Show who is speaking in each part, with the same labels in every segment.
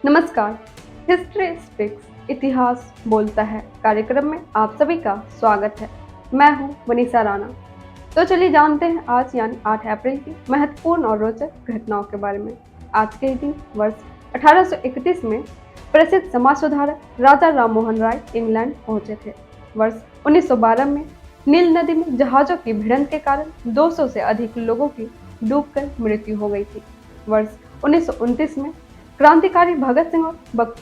Speaker 1: नमस्कार। History speaks इतिहास बोलता है कार्यक्रम में आप सभी का स्वागत है। मैं हूं मनीषा राणा। तो चलिए जानते हैं आज यानी 8 अप्रैल की महत्वपूर्ण और रोचक घटनाओं के बारे में। आज के ही दिन वर्ष 1831 में प्रसिद्ध समाज सुधारक राजा राममोहन राय इंग्लैंड पहुंचे थे। वर्ष 1912 में नील नदी में जहाजों की भिड़ंत के कारण 200 से अधिक लोगों की डूबकर मृत्यु हो गई थी। वर्ष 1929 में क्रांतिकारी भगत सिंह और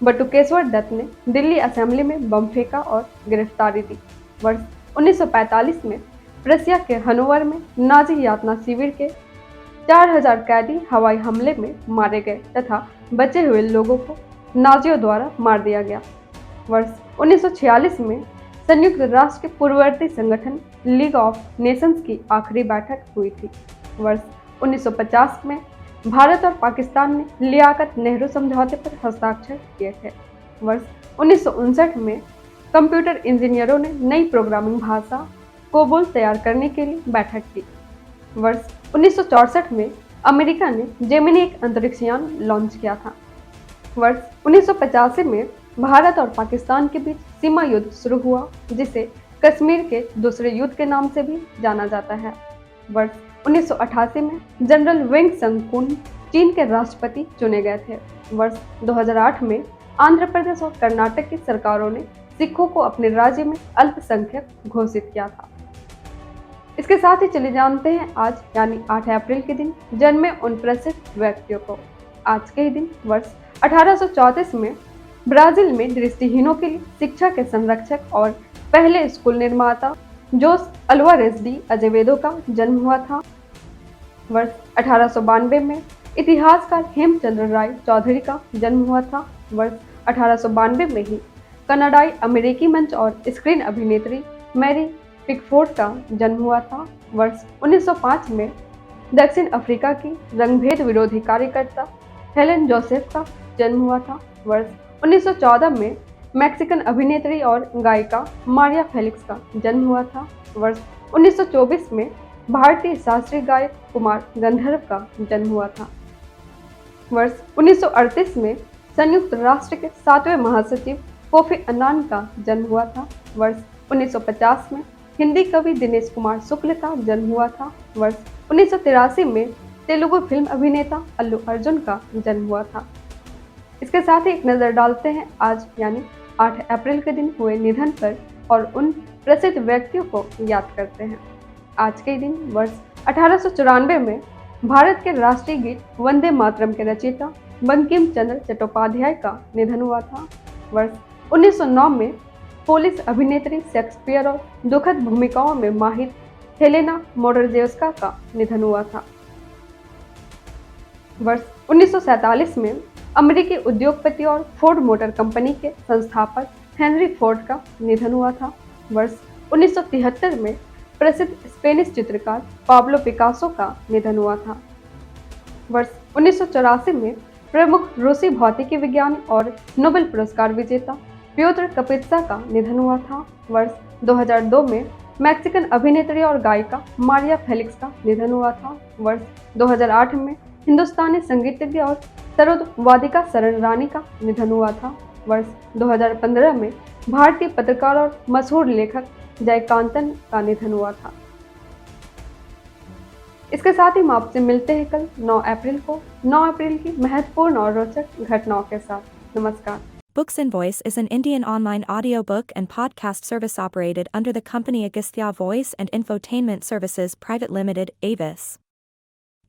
Speaker 1: बटुकेश्वर दत्त ने दिल्ली असेंबली में बम फेंका और गिरफ्तारी दी। वर्ष 1945 में प्रशिया के हनोवर में नाजी यातना शिविर के 4000 कैदी हवाई हमले में मारे गए तथा बचे हुए लोगों को नाजियों द्वारा मार दिया गया। वर्ष 1946 में संयुक्त राष्ट्र के पूर्ववर्ती संगठन लीग ऑफ नेशंस की आखिरी बैठक हुई थी। वर्ष 1950 में भारत और पाकिस्तान ने लियाकत नेहरू समझौते पर हस्ताक्षर किए थे। वर्ष 1959 में कंप्यूटर इंजीनियरों ने नई प्रोग्रामिंग भाषा कोबोल तैयार करने के लिए बैठक की। वर्ष 1964 में अमेरिका ने जेमिनी एक अंतरिक्ष यान लॉन्च किया था। वर्ष 1985 में भारत और पाकिस्तान के बीच सीमा युद्ध शुरू हुआ, जिसे कश्मीर के दूसरे युद्ध के नाम से भी जाना जाता है। वर्ष 1988 में जनरल वेंग संगकुन चीन के राष्ट्रपति चुने गए थे। वर्ष 2008 में आंध्र प्रदेश और कर्नाटक की सरकारों ने सिखों को अपने राज्य में अल्पसंख्यक घोषित किया था। इसके साथ ही चले जानते हैं आज यानी 8 अप्रैल के दिन जन्मे उन प्रसिद्ध व्यक्तियों को। आज के ही दिन वर्ष 1834 में ब्राजील में दृष्टिहीनों के लिए शिक्षा के संरक्षक और पहले स्कूल निर्माता जोस अल्वारेज डी अजेवेदो का जन्म हुआ था। वर्ष 1892 में इतिहासकार हेमचंद्र राय चौधरी का जन्म हुआ था। वर्ष 1892 में ही कनाडाई अमेरिकी मंच और स्क्रीन अभिनेत्री मैरी पिकफोर्ड का जन्म हुआ था। वर्ष 1905 में दक्षिण अफ्रीका की रंगभेद विरोधी कार्यकर्ता हेलेन जोसेफ का जन्म हुआ था। वर्ष 1914 में मैक्सिकन अभिनेत्री और गायिका मारिया फेलिक्स का जन्म हुआ था। वर्ष 1924 में भारतीय शास्त्रीय गायक कुमार गंधर्व का जन्म हुआ था। वर्ष 1938 में संयुक्त राष्ट्र के 7वें महासचिव कोफी अन्नान का जन्म हुआ था। वर्ष 1950 में हिंदी कवि दिनेश कुमार शुक्ल का जन्म हुआ था। वर्ष 1983 में तेलुगु फिल्म अभिनेता अल्लू अर्जुन का जन्म हुआ था। इसके साथ ही एक नज़र डालते हैं आज यानी 8 अप्रैल के दिन हुए निधन पर और उन प्रसिद्ध व्यक्तियों को याद करते हैं। आज के दिन वर्ष 1894 में भारत के राष्ट्रीय गीत वंदे मातरम के रचयिता बंकिम चंद्र चट्टोपाध्याय का निधन हुआ था। वर्ष 1909 में पोलिश अभिनेत्री शेक्सपियर और दुखद भूमिकाओं में माहिर हेलेना मोडरजेव्स्का का निधन हुआ था। वर्ष 1947 में अमेरिकी उद्योगपति और फोर्ड मोटर कंपनी के संस्थापक हेनरी फोर्ड का निधन हुआ था। वर्ष 1973 में प्रसिद्ध स्पेनिश चित्रकार पाब्लो पिकासो का निधन हुआ था। वर्ष 1984 में प्रमुख रूसी भौतिकी विज्ञानी और नोबेल पुरस्कार विजेता प्योत्र कपित्सा का निधन हुआ था। वर्ष 2002 में मैक्सिकन अभिनेत्री और गायिका मारिया फेलिक्स का निधन हुआ था। वर्ष 2008 में हिंदुस्तानी संगीतज्ञ और सरोद वादिका शरण रानी का निधन हुआ था। वर्ष 2015 में भारतीय पत्रकार और मशहूर लेखक जयकांतन का निधन हुआ था। इसके साथ ही हम आपसे मिलते हैं कल 9 अप्रैल को 9 अप्रैल की महत्वपूर्ण और रोचक घटनाओं के साथ। नमस्कार।
Speaker 2: Books and Voice is an Indian online audiobook and podcast service operated under the company Agastya Voice and Infotainment Services Private Limited, Avis.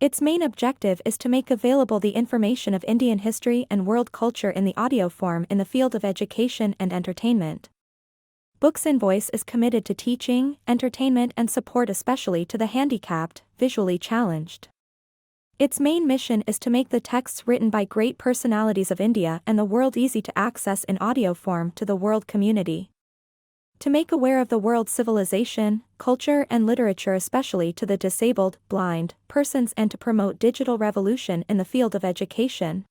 Speaker 2: Its main objective is to make available the information of Indian history and world culture in the audio form in the field of education and entertainment. Books and Voice is committed to teaching, entertainment and support especially to the handicapped, visually challenged. Its main mission is to make the texts written by great personalities of India and the world easy to access in audio form to the world community. To make aware of the world's civilization, culture and literature especially to the disabled, blind, persons and to promote digital revolution in the field of education.